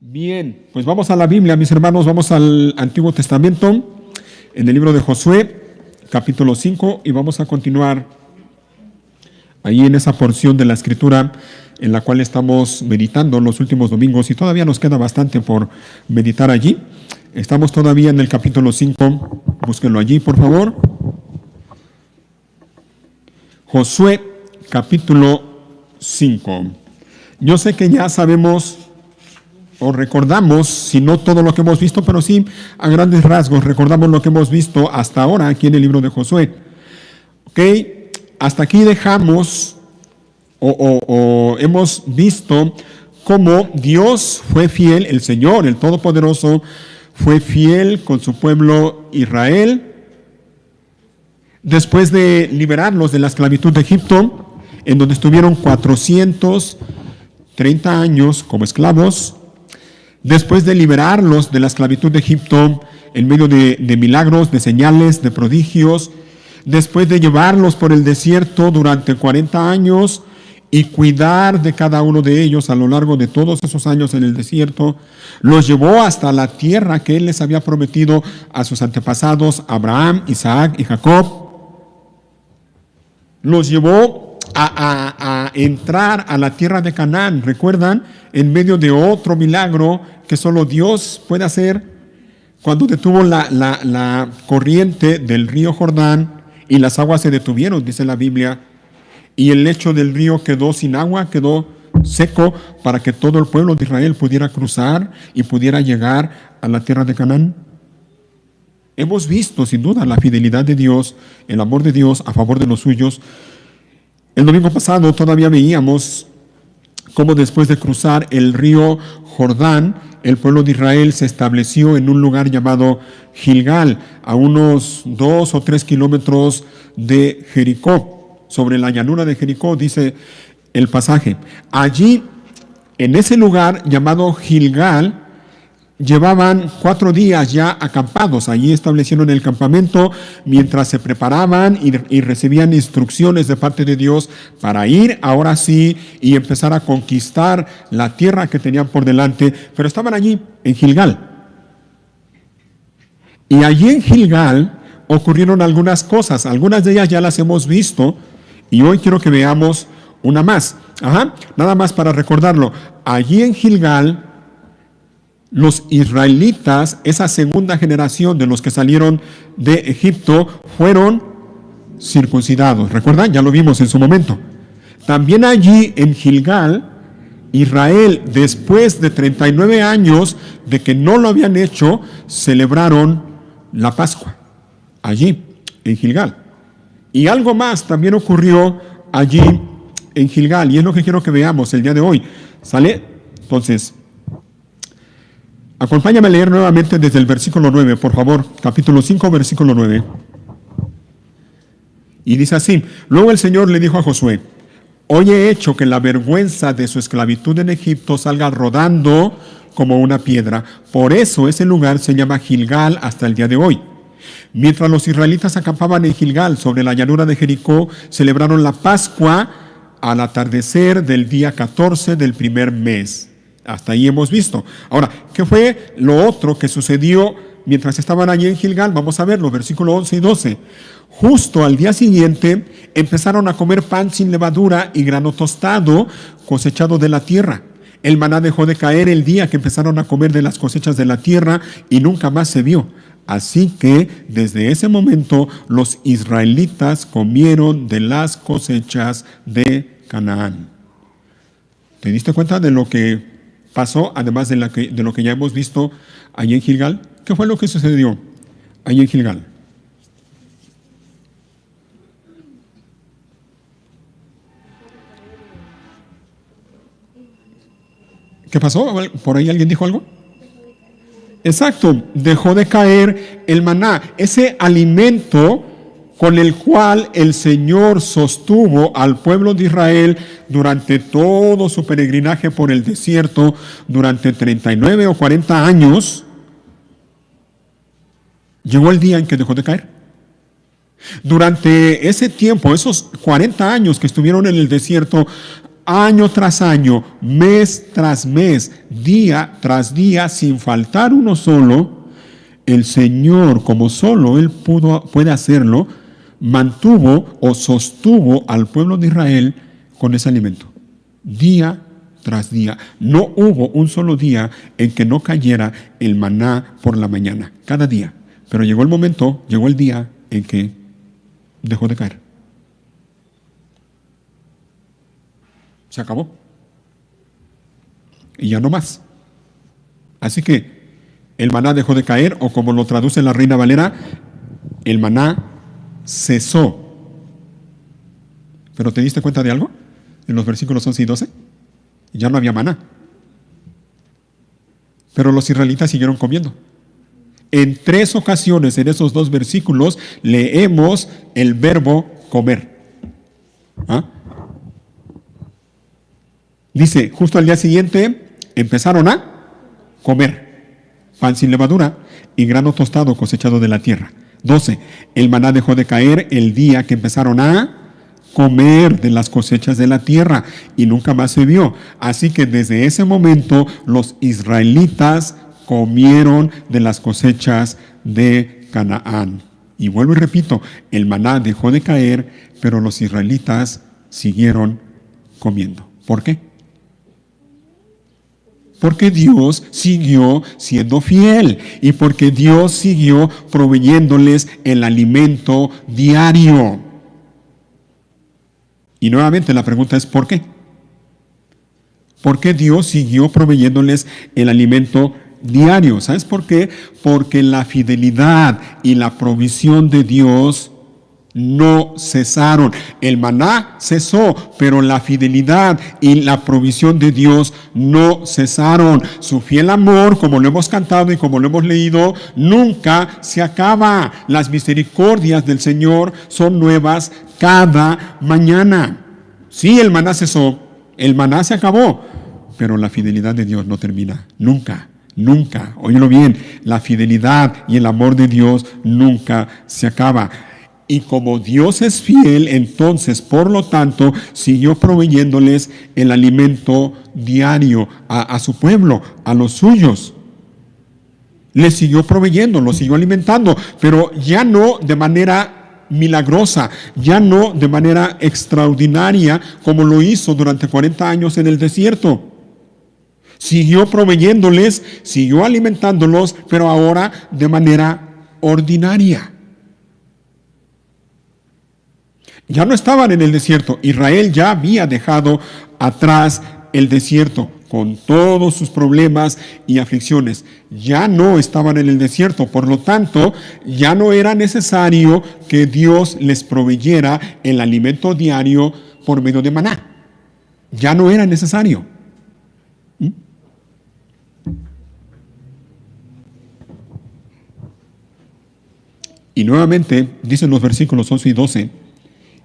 Bien, pues vamos a la Biblia, mis hermanos, vamos al Antiguo Testamento, en el libro de Josué, capítulo 5, y vamos a continuar ahí en esa porción de la Escritura en la cual estamos meditando los últimos domingos, y todavía nos queda bastante por meditar allí. Estamos todavía en el capítulo 5, búsquenlo allí, por favor. Josué, capítulo 5. Yo sé que ya sabemos o recordamos, si no todo lo que hemos visto, pero sí a grandes rasgos recordamos lo que hemos visto hasta ahora aquí en el libro de Josué. ¿Ok? Hasta aquí dejamos o hemos visto cómo Dios fue fiel, el Señor, el Todopoderoso, fue fiel con su pueblo Israel después de liberarlos de la esclavitud de Egipto, en donde estuvieron 430 años como esclavos. Después de liberarlos de la esclavitud de Egipto en medio de milagros, de señales, de prodigios, después de llevarlos por el desierto durante 40 años y cuidar de cada uno de ellos a lo largo de todos esos años en el desierto, los llevó hasta la tierra que Él les había prometido a sus antepasados, Abraham, Isaac y Jacob. Los llevó a entrar a la tierra de Canaán, ¿recuerdan? En medio de otro milagro que solo Dios puede hacer, cuando detuvo la corriente del río Jordán y las aguas se detuvieron, dice la Biblia, y el lecho del río quedó sin agua, quedó seco, para que todo el pueblo de Israel pudiera cruzar y pudiera llegar a la tierra de Canaán. Hemos visto sin duda la fidelidad de Dios, el amor de Dios a favor de los suyos. El domingo pasado todavía veíamos cómo después de cruzar el río Jordán, el pueblo de Israel se estableció en un lugar llamado Gilgal, a unos 2 o 3 kilómetros de Jericó, sobre la llanura de Jericó, dice el pasaje. Allí, en ese lugar llamado Gilgal, llevaban 4 días ya acampados. Allí establecieron el campamento mientras se preparaban y recibían instrucciones de parte de Dios para ir ahora sí y empezar a conquistar la tierra que tenían por delante. Pero estaban allí en Gilgal. Y allí en Gilgal ocurrieron algunas cosas. Algunas de ellas ya las hemos visto y hoy quiero que veamos una más. Nada más para recordarlo. Allí en Gilgal, los israelitas, esa segunda generación de los que salieron de Egipto, fueron circuncidados. ¿Recuerdan? Ya lo vimos en su momento. También allí en Gilgal, Israel, después de 39 años de que no lo habían hecho, celebraron la Pascua. Allí, en Gilgal. Y algo más también ocurrió allí en Gilgal, y es lo que quiero que veamos el día de hoy. ¿Sale? Entonces, acompáñame a leer nuevamente desde el versículo 9, por favor, capítulo 5, versículo 9. Y dice así: luego el Señor le dijo a Josué: hoy he hecho que la vergüenza de su esclavitud en Egipto salga rodando como una piedra. Por eso ese lugar se llama Gilgal hasta el día de hoy. Mientras los israelitas acampaban en Gilgal, sobre la llanura de Jericó, celebraron la Pascua al atardecer del día 14 del primer mes. Hasta ahí hemos visto. Ahora, ¿qué fue lo otro que sucedió mientras estaban allí en Gilgal? Vamos a verlo, versículos 11 y 12. Justo al día siguiente empezaron a comer pan sin levadura y grano tostado cosechado de la tierra. El maná dejó de caer el día que empezaron a comer de las cosechas de la tierra y nunca más se vio. Así que desde ese momento los israelitas comieron de las cosechas de Canaán. ¿Te diste cuenta de lo que pasó, además de lo que ya hemos visto allí en Gilgal? ¿Qué fue lo que sucedió allí en Gilgal? ¿Qué pasó? ¿Por ahí alguien dijo algo? Exacto, dejó de caer el maná, ese alimento con el cual el Señor sostuvo al pueblo de Israel durante todo su peregrinaje por el desierto, durante 39 o 40 años. Llegó el día en que dejó de caer. Durante ese tiempo, esos 40 años que estuvieron en el desierto, año tras año, mes tras mes, día tras día, sin faltar uno solo, el Señor, como solo Él puede hacerlo, mantuvo o sostuvo al pueblo de Israel con ese alimento, día tras día. No hubo un solo día en que no cayera el maná por la mañana, cada día. Pero llegó el día en que dejó de caer. Se acabó. Y ya no más. Así que el maná dejó de caer, o como lo traduce la Reina Valera, el maná cesó. ¿Pero te diste cuenta de algo? En los versículos 11 y 12, ya no había maná. Pero los israelitas siguieron comiendo. En 3 ocasiones en esos 2 versículos leemos el verbo comer. ¿Ah? Dice, justo al día siguiente empezaron a comer pan sin levadura y grano tostado cosechado de la tierra. 12. El maná dejó de caer el día que empezaron a comer de las cosechas de la tierra y nunca más se vio. Así que desde ese momento los israelitas comieron de las cosechas de Canaán. Y vuelvo y repito, el maná dejó de caer, pero los israelitas siguieron comiendo. ¿Por qué? Porque Dios siguió siendo fiel y porque Dios siguió proveyéndoles el alimento diario. Y nuevamente la pregunta es ¿por qué? ¿Por qué Dios siguió proveyéndoles el alimento diario? ¿Sabes por qué? Porque la fidelidad y la provisión de Dios no cesaron. El maná cesó, pero la fidelidad y la provisión de Dios no cesaron. Su fiel amor, como lo hemos cantado y como lo hemos leído, nunca se acaba. Las misericordias del Señor son nuevas cada mañana. Sí, el maná cesó, el maná se acabó, pero la fidelidad de Dios no termina, nunca. Nunca, óyelo bien, la fidelidad y el amor de Dios nunca se acaba. Y como Dios es fiel, entonces, por lo tanto, siguió proveyéndoles el alimento diario a su pueblo, a los suyos. Les siguió proveyendo, los siguió alimentando, pero ya no de manera milagrosa, ya no de manera extraordinaria como lo hizo durante 40 años en el desierto. Siguió proveyéndoles, siguió alimentándolos, pero ahora de manera ordinaria. Ya no estaban en el desierto. Israel ya había dejado atrás el desierto con todos sus problemas y aflicciones. Ya no estaban en el desierto. Por lo tanto, ya no era necesario que Dios les proveyera el alimento diario por medio de maná. Ya no era necesario. Y nuevamente dicen los versículos 11 y 12.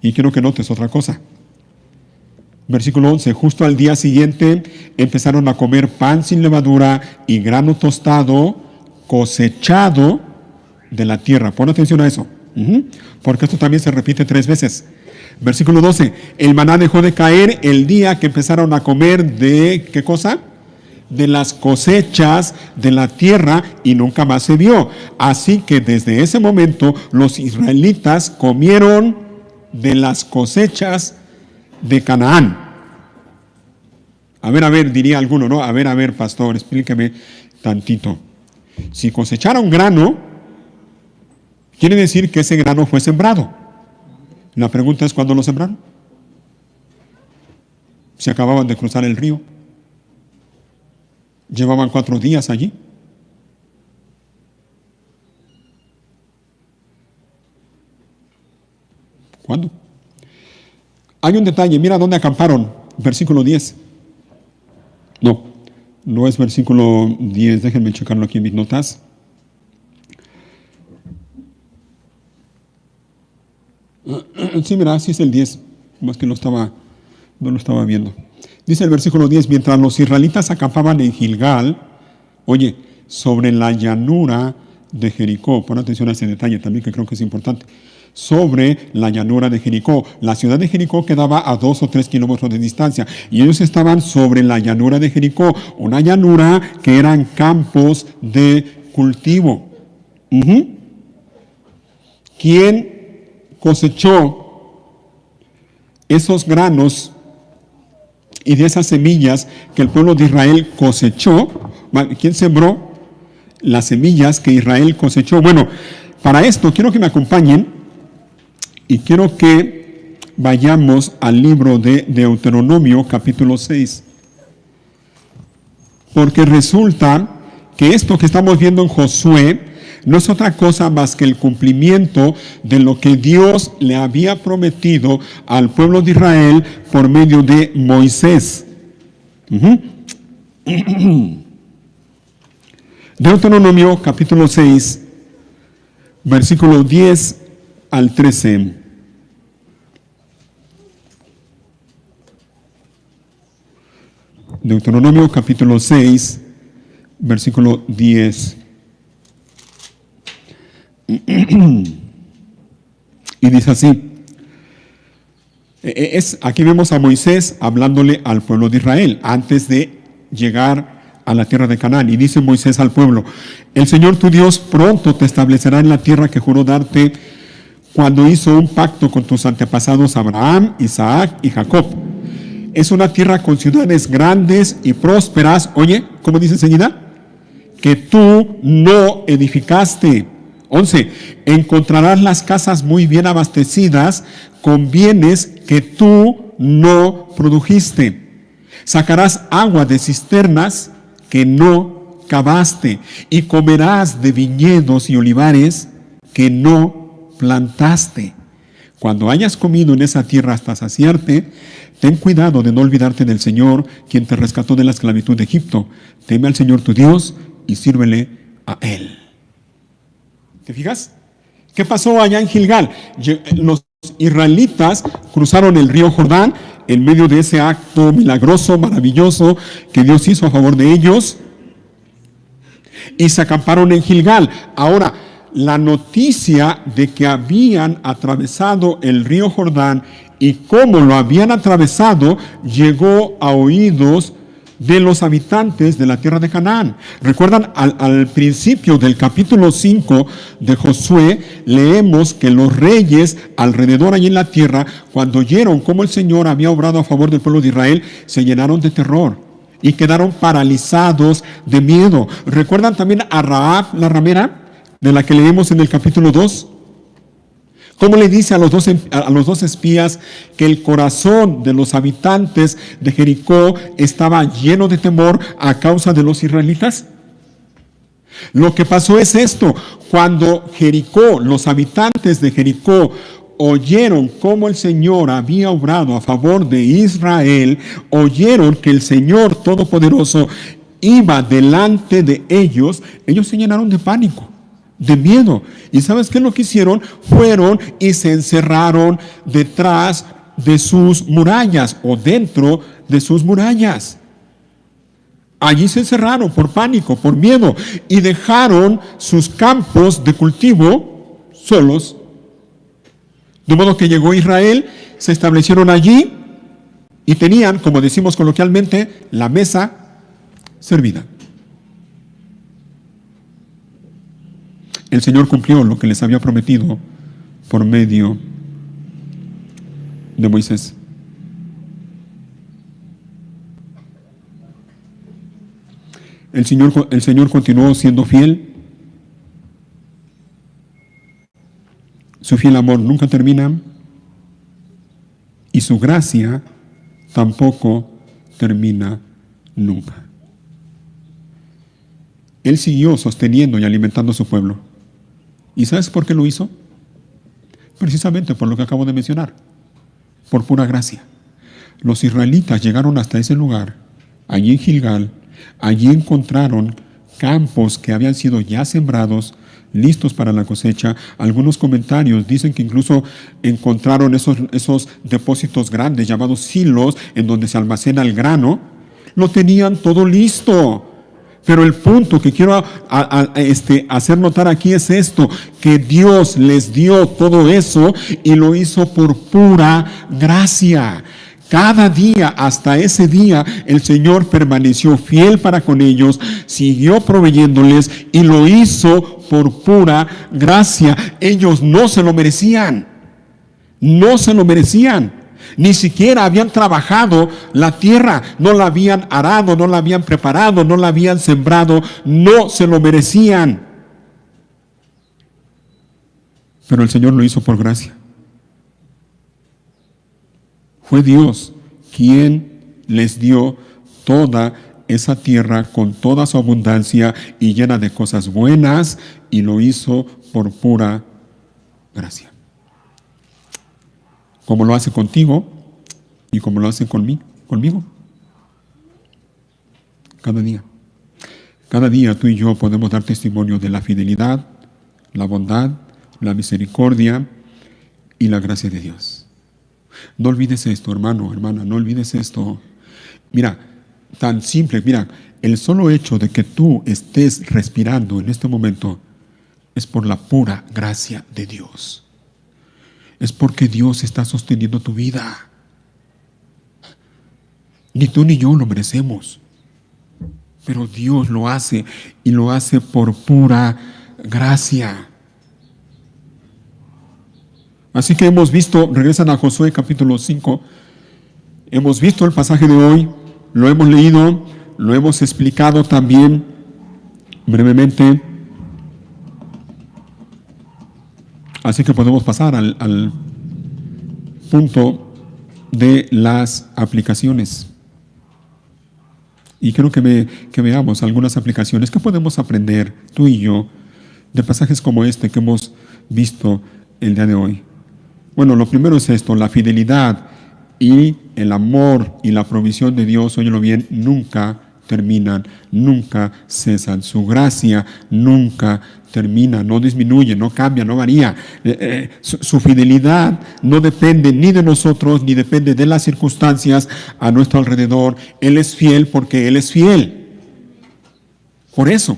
Y quiero que notes otra cosa. Versículo 11, justo al día siguiente empezaron a comer pan sin levadura y grano tostado cosechado de la tierra. Pon atención a eso, porque esto también se repite 3 veces. Versículo 12, el maná dejó de caer el día que empezaron a comer de, ¿qué cosa? De las cosechas de la tierra y nunca más se vio. Así que desde ese momento los israelitas comieron de las cosechas de Canaán. A ver, diría alguno, ¿no? A ver, pastor, explíqueme tantito. Si cosecharon grano, quiere decir que ese grano fue sembrado. La pregunta es, ¿cuándo lo sembraron? Se acababan de cruzar el río. Llevaban 4 días allí. ¿Cuándo? Hay un detalle, mira dónde acamparon, versículo 10. No es versículo 10, déjenme checarlo aquí en mis notas. Sí, mira, sí es el 10, más que no lo estaba viendo. Dice el versículo 10, mientras los israelitas acampaban en Gilgal, oye, sobre la llanura de Jericó, pon atención a ese detalle también que creo que es importante. sobre la llanura de Jericó. La ciudad de Jericó quedaba a 2 o 3 kilómetros de distancia y ellos estaban sobre la llanura de Jericó, una llanura que eran campos de cultivo. ¿Quién cosechó esos granos y de esas semillas que el pueblo de Israel cosechó? ¿Quién sembró las semillas que Israel cosechó? Bueno, para esto quiero que me acompañen y quiero que vayamos al libro de Deuteronomio capítulo 6. Porque resulta que esto que estamos viendo en Josué no es otra cosa más que el cumplimiento de lo que Dios le había prometido al pueblo de Israel por medio de Moisés. Deuteronomio capítulo 6, versículo 10 al 13. Deuteronomio capítulo 6, versículo 10. Y dice así. Aquí vemos a Moisés hablándole al pueblo de Israel antes de llegar a la tierra de Canaán. Y dice Moisés al pueblo: el Señor tu Dios pronto te establecerá en la tierra que juró darte cuando hizo un pacto con tus antepasados Abraham, Isaac y Jacob. Es una tierra con ciudades grandes y prósperas. Oye, ¿cómo dice enseguida? Que tú no edificaste. 11. Encontrarás las casas muy bien abastecidas con bienes que tú no produjiste. Sacarás agua de cisternas que no cavaste y comerás de viñedos y olivares que no plantaste. Cuando hayas comido en esa tierra hasta saciarte, ten cuidado de no olvidarte del Señor, quien te rescató de la esclavitud de Egipto. Teme al Señor tu Dios y sírvele a Él. ¿Te fijas? ¿Qué pasó allá en Gilgal? Los israelitas cruzaron el río Jordán en medio de ese acto milagroso, maravilloso que Dios hizo a favor de ellos y se acamparon en Gilgal. Ahora, la noticia de que habían atravesado el río Jordán y cómo lo habían atravesado llegó a oídos de los habitantes de la tierra de Canaán. Recuerdan, al principio del capítulo 5 de Josué, leemos que los reyes alrededor allí en la tierra, cuando oyeron cómo el Señor había obrado a favor del pueblo de Israel, se llenaron de terror y quedaron paralizados de miedo. ¿Recuerdan también a Rahab, la ramera, de la que leemos en el capítulo 2? ¿Cómo le dice a los dos espías que el corazón de los habitantes de Jericó estaba lleno de temor a causa de los israelitas? Lo que pasó es esto: cuando Jericó, los habitantes de Jericó, oyeron cómo el Señor había obrado a favor de Israel, oyeron que el Señor Todopoderoso iba delante de ellos, ellos se llenaron de pánico, de miedo. ¿Y sabes qué es lo que hicieron? Fueron y se encerraron detrás de sus murallas o dentro de sus murallas. Allí se encerraron por pánico, por miedo, y dejaron sus campos de cultivo solos. De modo que llegó Israel, se establecieron allí y tenían, como decimos coloquialmente, la mesa servida. El Señor cumplió lo que les había prometido por medio de Moisés. El Señor continuó siendo fiel. Su fiel amor nunca termina y su gracia tampoco termina nunca. Él siguió sosteniendo y alimentando a su pueblo. ¿Y sabes por qué lo hizo? Precisamente por lo que acabo de mencionar, por pura gracia. Los israelitas llegaron hasta ese lugar, allí en Gilgal. Allí encontraron campos que habían sido ya sembrados, listos para la cosecha. Algunos comentarios dicen que incluso encontraron esos depósitos grandes llamados silos, en donde se almacena el grano. Lo tenían todo listo. Pero el punto que quiero hacer notar aquí es esto, que Dios les dio todo eso y lo hizo por pura gracia. Cada día, hasta ese día, el Señor permaneció fiel para con ellos, siguió proveyéndoles y lo hizo por pura gracia. Ellos no se lo merecían, no se lo merecían. Ni siquiera habían trabajado la tierra, no la habían arado, no la habían preparado, no la habían sembrado, no se lo merecían. Pero el Señor lo hizo por gracia. Fue Dios quien les dio toda esa tierra con toda su abundancia y llena de cosas buenas, y lo hizo por pura gracia. Como lo hace contigo y como lo hace conmigo. Cada día. Cada día tú y yo podemos dar testimonio de la fidelidad, la bondad, la misericordia y la gracia de Dios. No olvides esto, hermano, hermana, no olvides esto. Mira, tan simple, mira, el solo hecho de que tú estés respirando en este momento es por la pura gracia de Dios. Es porque Dios está sosteniendo tu vida. Ni tú ni yo lo merecemos, pero Dios lo hace, y lo hace por pura gracia. Así que hemos visto, regresan a Josué capítulo 5, hemos visto el pasaje de hoy, lo hemos leído, lo hemos explicado también brevemente. Así que podemos pasar al punto de las aplicaciones. Y quiero que veamos algunas aplicaciones que podemos aprender tú y yo de pasajes como este que hemos visto el día de hoy. Bueno, lo primero es esto: la fidelidad y el amor y la provisión de Dios, óyelo bien, nunca terminan, nunca cesan. Su gracia nunca termina, no disminuye, no cambia, no varía. Su fidelidad no depende ni de nosotros, ni depende de las circunstancias a nuestro alrededor. Él es fiel porque Él es fiel. Por eso.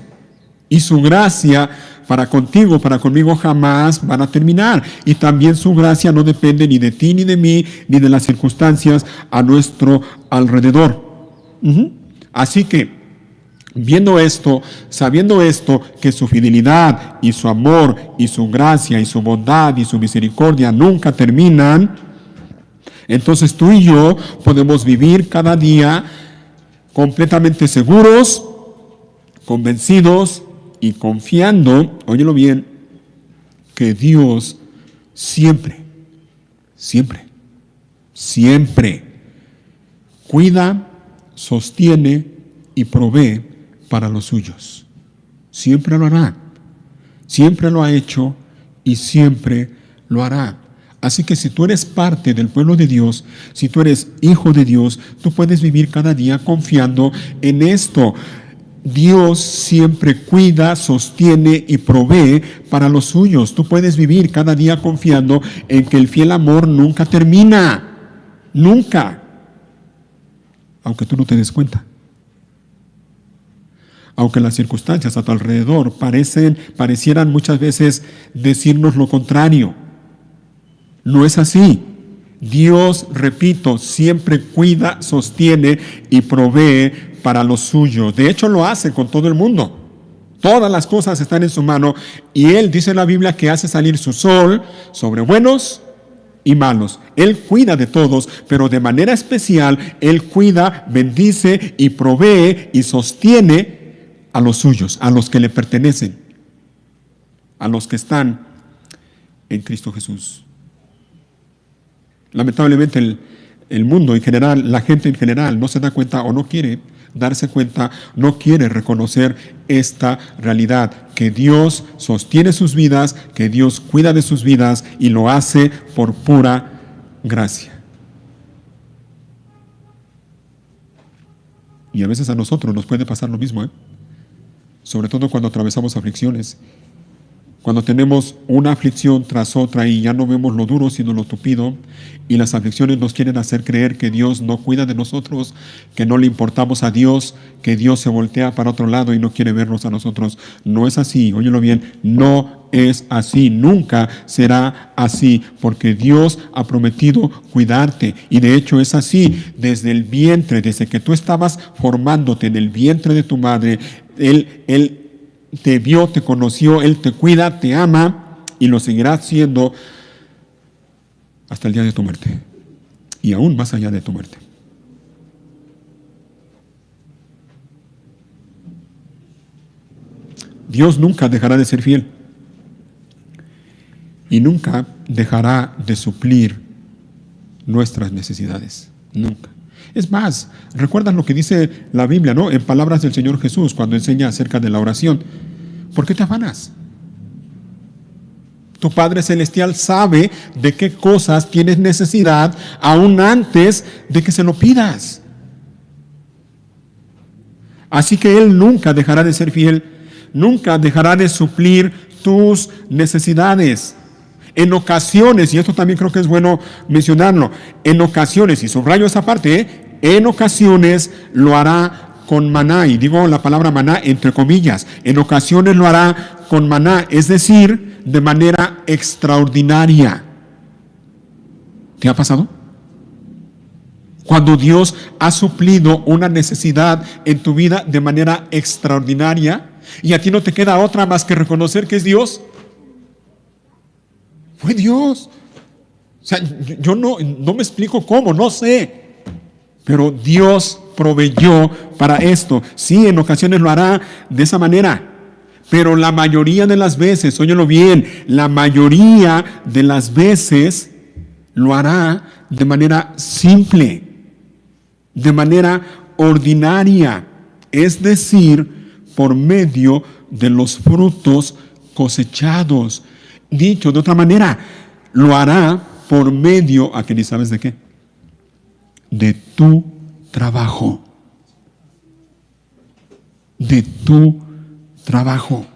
Y su gracia para contigo, para conmigo, jamás van a terminar. Y también su gracia no depende ni de ti, ni de mí, ni de las circunstancias a nuestro alrededor. Así que, viendo esto, sabiendo esto, que su fidelidad y su amor y su gracia y su bondad y su misericordia nunca terminan, entonces tú y yo podemos vivir cada día completamente seguros, convencidos y confiando, óyelo bien, que Dios siempre cuida, sostiene y provee para los suyos. Siempre lo hará. Siempre lo ha hecho y siempre lo hará. Así que si tú eres parte del pueblo de Dios, si tú eres hijo de Dios, tú puedes vivir cada día confiando en esto. Dios siempre cuida, sostiene y provee para los suyos. Tú puedes vivir cada día confiando en que el fiel amor nunca termina. Nunca. Aunque tú no te des cuenta. Aunque las circunstancias a tu alrededor parecieran muchas veces decirnos lo contrario. No es así. Dios, repito, siempre cuida, sostiene y provee para los suyos. De hecho, lo hace con todo el mundo. Todas las cosas están en su mano, y Él dice en la Biblia que hace salir su sol sobre buenos y malos. Él cuida de todos, pero de manera especial Él cuida, bendice y provee y sostiene a los suyos, a los que le pertenecen, a los que están en Cristo Jesús. Lamentablemente el mundo en general, la gente en general no se da cuenta o no quiere darse cuenta, no quiere reconocer esta realidad, que Dios sostiene sus vidas, que Dios cuida de sus vidas y lo hace por pura gracia. Y a veces a nosotros nos puede pasar lo mismo, sobre todo cuando atravesamos aflicciones. Cuando tenemos una aflicción tras otra y ya no vemos lo duro sino lo tupido, y las aflicciones nos quieren hacer creer que Dios no cuida de nosotros, que no le importamos a Dios, que Dios se voltea para otro lado y no quiere vernos a nosotros. No es así, óyelo bien, no es así, nunca será así, porque Dios ha prometido cuidarte. Y de hecho es así, desde el vientre, desde que tú estabas formándote en el vientre de tu madre, Él te vio, te conoció, Él te cuida, te ama y lo seguirá haciendo hasta el día de tu muerte y aún más allá de tu muerte. Dios nunca dejará de ser fiel y nunca dejará de suplir nuestras necesidades. Nunca. Es más, recuerdan lo que dice la Biblia, ¿no? En palabras del Señor Jesús cuando enseña acerca de la oración. ¿Por qué te afanas? Tu Padre Celestial sabe de qué cosas tienes necesidad aún antes de que se lo pidas. Así que Él nunca dejará de ser fiel, nunca dejará de suplir tus necesidades. En ocasiones, y esto también creo que es bueno mencionarlo, en ocasiones, y subrayo esa parte, en ocasiones lo hará con maná, y digo la palabra maná entre comillas, en ocasiones lo hará con maná, es decir, de manera extraordinaria. ¿Te ha pasado? Cuando Dios ha suplido una necesidad en tu vida de manera extraordinaria y a ti no te queda otra más que reconocer que es Dios. Fue Dios. O sea, yo no me explico cómo, no sé. Pero Dios proveyó para esto. Sí, en ocasiones lo hará de esa manera. Pero la mayoría de las veces, óyelo bien, la mayoría de las veces lo hará de manera simple, de manera ordinaria, es decir, por medio de los frutos cosechados. Dicho de otra manera, lo hará por medio, ¿a que ni sabes de qué? De tu trabajo. De tu trabajo.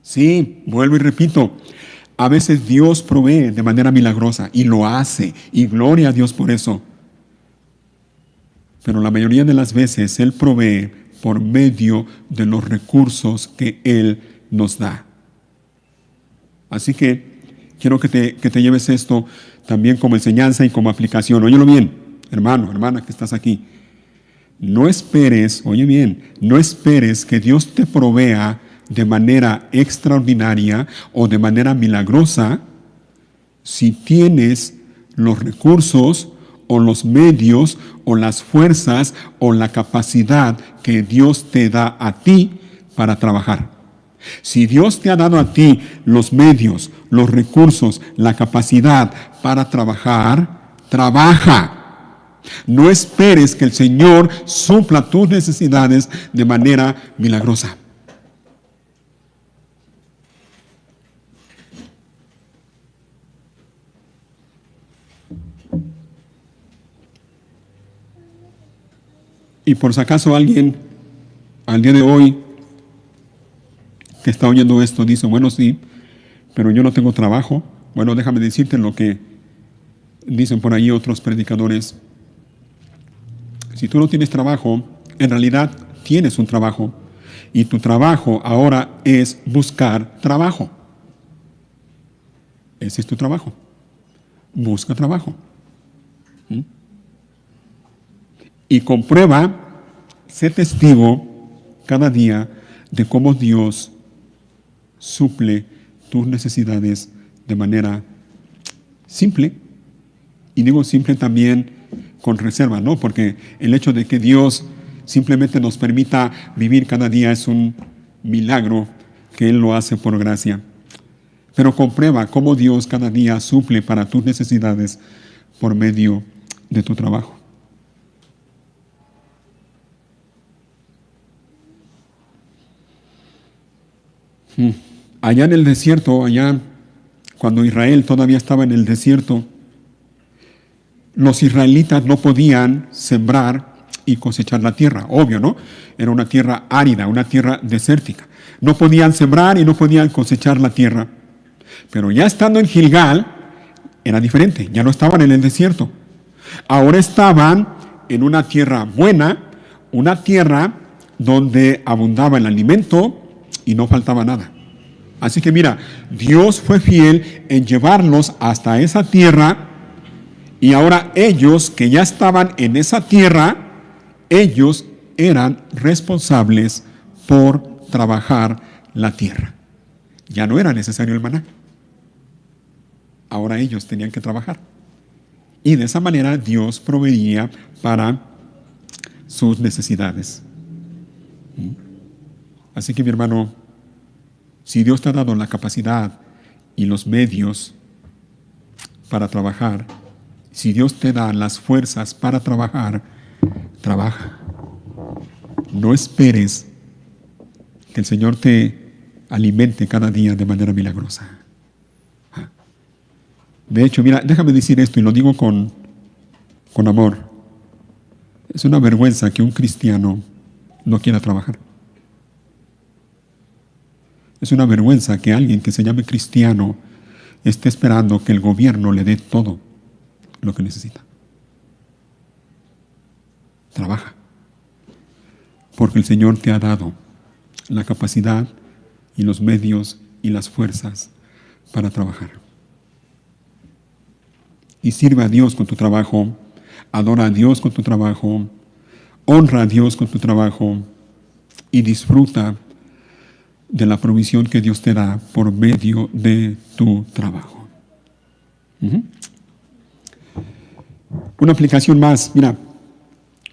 Sí, vuelvo y repito, a veces Dios provee de manera milagrosa y lo hace, y gloria a Dios por eso. Pero la mayoría de las veces Él provee por medio de los recursos que Él nos da. Así que quiero que te lleves esto también como enseñanza y como aplicación. Óyelo bien, hermano, hermana que estás aquí. No esperes, oye bien, no esperes que Dios te provea de manera extraordinaria o de manera milagrosa si tienes los recursos o los medios o las fuerzas o la capacidad que Dios te da a ti para trabajar. Si Dios te ha dado a ti los medios, los recursos, la capacidad para trabajar, trabaja. No esperes que el Señor supla tus necesidades de manera milagrosa. Y por si acaso alguien al día de hoy que está oyendo esto dice, bueno, sí, pero yo no tengo trabajo. Bueno, déjame decirte lo que dicen por ahí otros predicadores. Si tú no tienes trabajo, en realidad tienes un trabajo. Y tu trabajo ahora es buscar trabajo. Ese es tu trabajo. Busca trabajo. Y comprueba, sé testigo cada día de cómo Dios suple tus necesidades de manera simple. Y digo simple también con reserva, ¿no? Porque el hecho de que Dios simplemente nos permita vivir cada día es un milagro que Él lo hace por gracia. Pero comprueba cómo Dios cada día suple para tus necesidades por medio de tu trabajo. Allá en el desierto, allá cuando Israel todavía estaba en el desierto, los israelitas no podían sembrar y cosechar la tierra. Obvio, ¿no? Era una tierra árida, una tierra desértica. No podían sembrar y no podían cosechar la tierra. Pero ya estando en Gilgal, era diferente. Ya no estaban en el desierto. Ahora estaban en una tierra buena, una tierra donde abundaba el alimento y no faltaba nada. Así que mira, Dios fue fiel en llevarlos hasta esa tierra, y ahora ellos que ya estaban en esa tierra, ellos eran responsables por trabajar la tierra. Ya no era necesario el maná. Ahora ellos tenían que trabajar. Y de esa manera Dios proveía para sus necesidades. Así que mi hermano, si Dios te ha dado la capacidad y los medios para trabajar, si Dios te da las fuerzas para trabajar, trabaja. No esperes que el Señor te alimente cada día de manera milagrosa. De hecho, mira, déjame decir esto y lo digo con amor. Es una vergüenza que un cristiano no quiera trabajar. Es una vergüenza que alguien que se llame cristiano esté esperando que el gobierno le dé todo lo que necesita. Trabaja. Porque el Señor te ha dado la capacidad y los medios y las fuerzas para trabajar. Y sirve a Dios con tu trabajo, adora a Dios con tu trabajo, honra a Dios con tu trabajo y disfruta de la provisión que Dios te da por medio de tu trabajo. Una aplicación más, mira,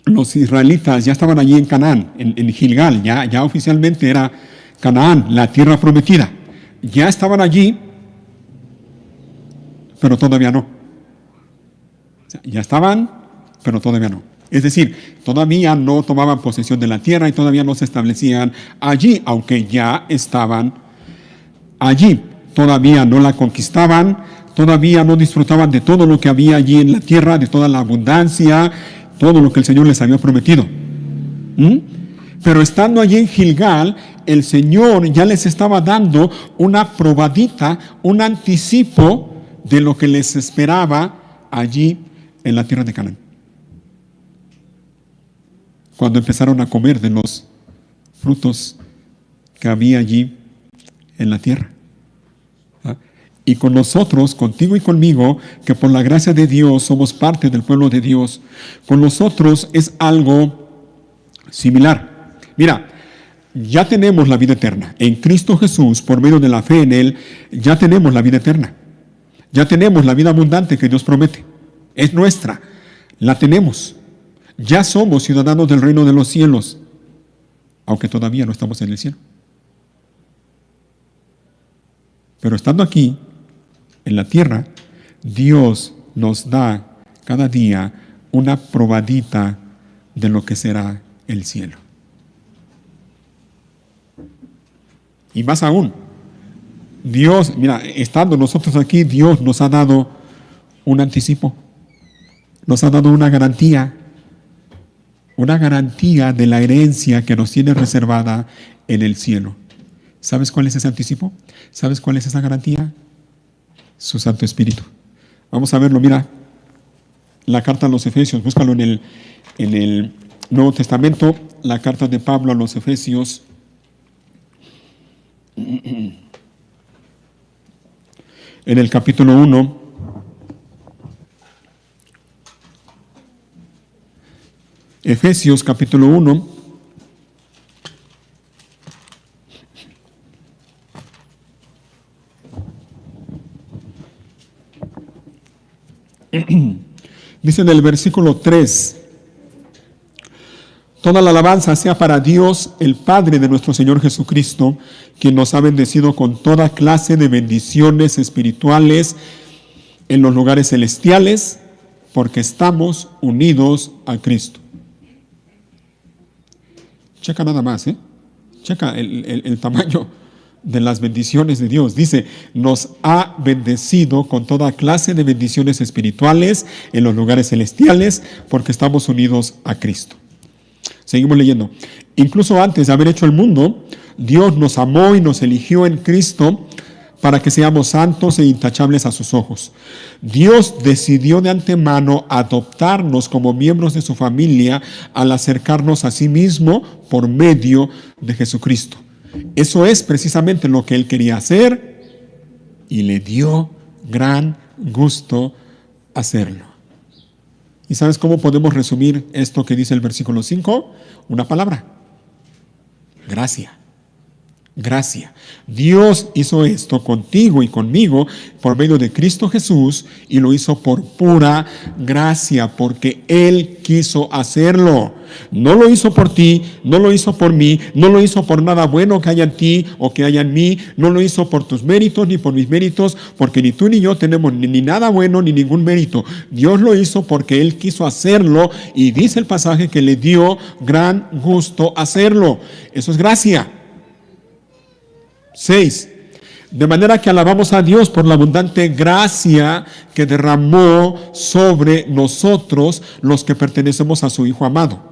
los israelitas ya estaban allí en Canaán, en Gilgal, ya oficialmente era Canaán, la tierra prometida. Ya estaban allí, pero todavía no. O sea, ya estaban, pero todavía no. Es decir, todavía no tomaban posesión de la tierra y todavía no se establecían allí, aunque ya estaban allí. Todavía no la conquistaban, todavía no disfrutaban de todo lo que había allí en la tierra, de toda la abundancia, todo lo que el Señor les había prometido. Pero estando allí en Gilgal, el Señor ya les estaba dando una probadita, un anticipo de lo que les esperaba allí en la tierra de Canaán. Cuando empezaron a comer de los frutos que había allí en la tierra. Y con nosotros, contigo y conmigo, que por la gracia de Dios somos parte del pueblo de Dios, con nosotros es algo similar. Mira, ya tenemos la vida eterna. En Cristo Jesús, por medio de la fe en Él, ya tenemos la vida eterna. Ya tenemos la vida abundante que Dios promete. Es nuestra. La tenemos. Ya somos ciudadanos del reino de los cielos, aunque todavía no estamos en el cielo. Pero estando aquí, en la tierra, Dios nos da cada día una probadita de lo que será el cielo. Y más aún, Dios, mira, estando nosotros aquí, Dios nos ha dado un anticipo, nos ha dado una garantía de la herencia que nos tiene reservada en el cielo. ¿Sabes cuál es ese anticipo? ¿Sabes cuál es esa garantía? Su Santo Espíritu. Vamos a verlo, mira, la carta a los Efesios, búscalo en el Nuevo Testamento, la carta de Pablo a los Efesios. En el capítulo 1, Efesios capítulo 1, dice en el versículo 3, toda la alabanza sea para Dios, el Padre de nuestro Señor Jesucristo, quien nos ha bendecido con toda clase de bendiciones espirituales en los lugares celestiales, porque estamos unidos a Cristo. Checa nada más, checa el tamaño de las bendiciones de Dios. Dice, nos ha bendecido con toda clase de bendiciones espirituales en los lugares celestiales, porque estamos unidos a Cristo. Seguimos leyendo. Incluso antes de haber hecho el mundo, Dios nos amó y nos eligió en Cristo para que seamos santos e intachables a sus ojos. Dios decidió de antemano adoptarnos como miembros de su familia al acercarnos a sí mismo por medio de Jesucristo. Eso es precisamente lo que Él quería hacer y le dio gran gusto hacerlo. ¿Y sabes cómo podemos resumir esto que dice el versículo 5? Una palabra: gracia. Gracia. Dios hizo esto contigo y conmigo por medio de Cristo Jesús, y lo hizo por pura gracia, porque Él quiso hacerlo. No lo hizo por ti, no lo hizo por mí, no lo hizo por nada bueno que haya en ti o que haya en mí, no lo hizo por tus méritos ni por mis méritos, porque ni tú ni yo tenemos ni nada bueno ni ningún mérito. Dios lo hizo porque Él quiso hacerlo, y dice el pasaje que le dio gran gusto hacerlo. Eso es gracia. 6. De manera que alabamos a Dios por la abundante gracia que derramó sobre nosotros los que pertenecemos a su Hijo amado.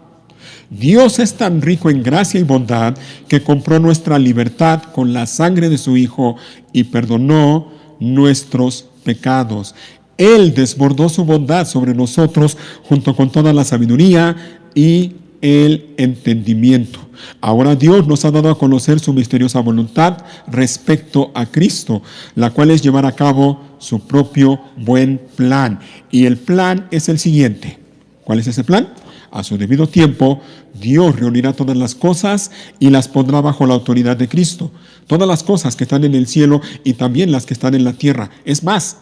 Dios es tan rico en gracia y bondad que compró nuestra libertad con la sangre de su Hijo y perdonó nuestros pecados. Él desbordó su bondad sobre nosotros junto con toda la sabiduría y el entendimiento. Ahora Dios nos ha dado a conocer su misteriosa voluntad respecto a Cristo, la cual es llevar a cabo su propio buen plan. Y el plan es el siguiente. ¿Cuál es ese plan? A su debido tiempo, Dios reunirá todas las cosas y las pondrá bajo la autoridad de Cristo. Todas las cosas que están en el cielo y también las que están en la tierra. Es más,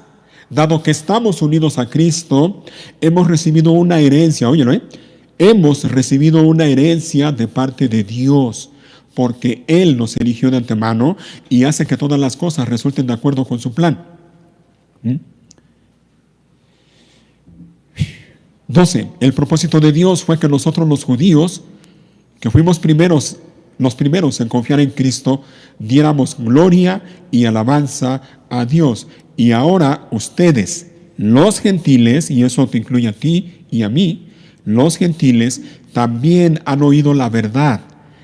dado que estamos unidos a Cristo, hemos recibido una herencia. Óyelo, hemos recibido una herencia de parte de Dios, porque Él nos eligió de antemano y hace que todas las cosas resulten de acuerdo con su plan. 12. El propósito de Dios fue que nosotros los judíos, que fuimos los primeros en confiar en Cristo, diéramos gloria y alabanza a Dios. Y ahora ustedes, los gentiles, y eso te incluye a ti y a mí, los gentiles también han oído la verdad,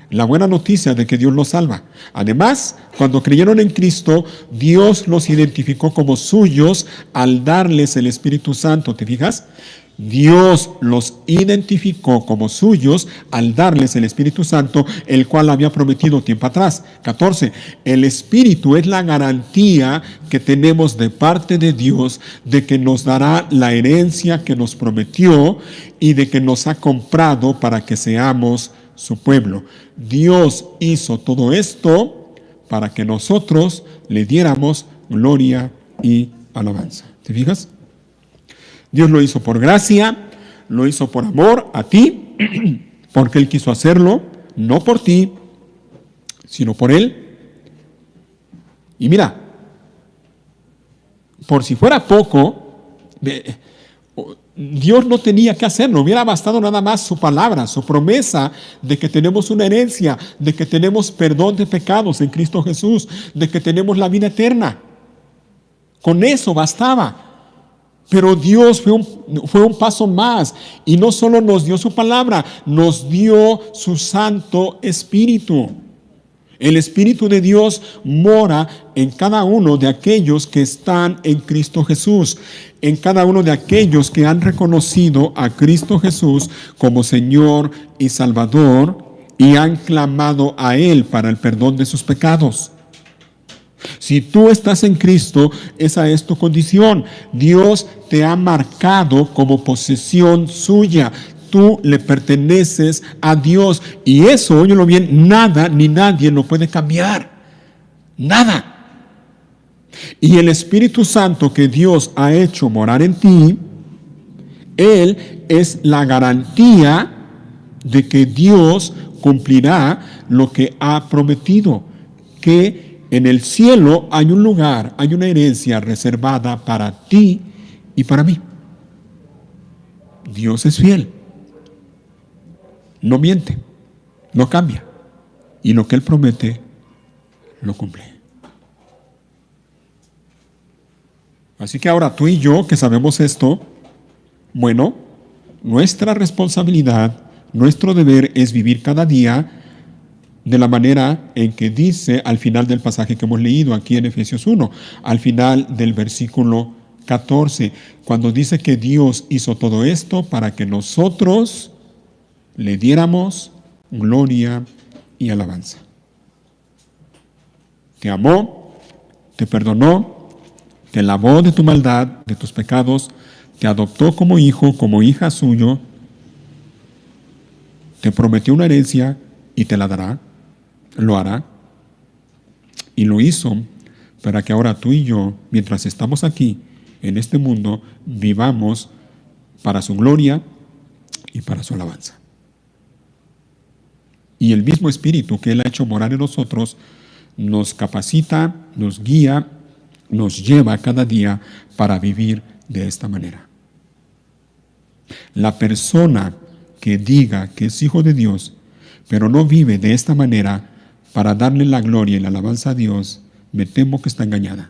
la buena noticia de que Dios los salva. Además, cuando creyeron en Cristo, Dios los identificó como suyos al darles el Espíritu Santo. ¿Te fijas? Dios los identificó como suyos al darles el Espíritu Santo, el cual había prometido tiempo atrás. 14. El Espíritu es la garantía que tenemos de parte de Dios de que nos dará la herencia que nos prometió y de que nos ha comprado para que seamos su pueblo. Dios hizo todo esto para que nosotros le diéramos gloria y alabanza. ¿Te fijas? Dios lo hizo por gracia, lo hizo por amor a ti, porque Él quiso hacerlo, no por ti, sino por Él. Y mira, por si fuera poco, Dios no tenía que hacerlo, hubiera bastado nada más su palabra, su promesa de que tenemos una herencia, de que tenemos perdón de pecados en Cristo Jesús, de que tenemos la vida eterna. Con eso bastaba. Pero Dios fue un paso más, y no solo nos dio su palabra, nos dio su Santo Espíritu. El Espíritu de Dios mora en cada uno de aquellos que están en Cristo Jesús, en cada uno de aquellos que han reconocido a Cristo Jesús como Señor y Salvador y han clamado a Él para el perdón de sus pecados. Si tú estás en Cristo, esa es tu condición. Dios te ha marcado como posesión suya. Tú le perteneces a Dios. Y eso, óyelo bien, nada ni nadie lo puede cambiar. Nada. Y el Espíritu Santo que Dios ha hecho morar en ti, Él es la garantía de que Dios cumplirá lo que ha prometido, que en el cielo hay un lugar, hay una herencia reservada para ti y para mí. Dios es fiel. No miente, no cambia. Y lo que Él promete, lo cumple. Así que ahora tú y yo que sabemos esto, bueno, nuestra responsabilidad Nuestro deber es vivir cada día de la manera en que dice al final del pasaje que hemos leído aquí en Efesios 1, al final del versículo 14, cuando dice que Dios hizo todo esto para que nosotros le diéramos gloria y alabanza. Te amó, te perdonó, te lavó de tu maldad, de tus pecados, te adoptó como hijo, como hija suyo, te prometió una herencia y te la dará, lo hará, y lo hizo para que ahora tú y yo, mientras estamos aquí en este mundo, vivamos para su gloria y para su alabanza. Y el mismo Espíritu que Él ha hecho morar en nosotros nos capacita, nos guía, nos lleva cada día para vivir de esta manera. La persona que diga que es hijo de Dios, pero no vive de esta manera para darle la gloria y la alabanza a Dios, me temo que está engañada.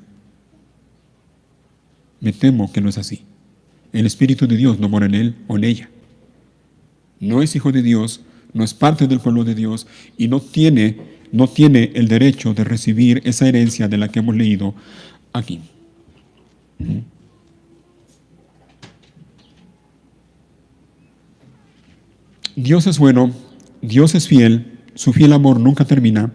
Me temo que no es así. El Espíritu de Dios no mora en él o en ella. No es hijo de Dios, no es parte del pueblo de Dios y no tiene el derecho de recibir esa herencia de la que hemos leído aquí. Dios es bueno, Dios es fiel, su fiel amor nunca termina.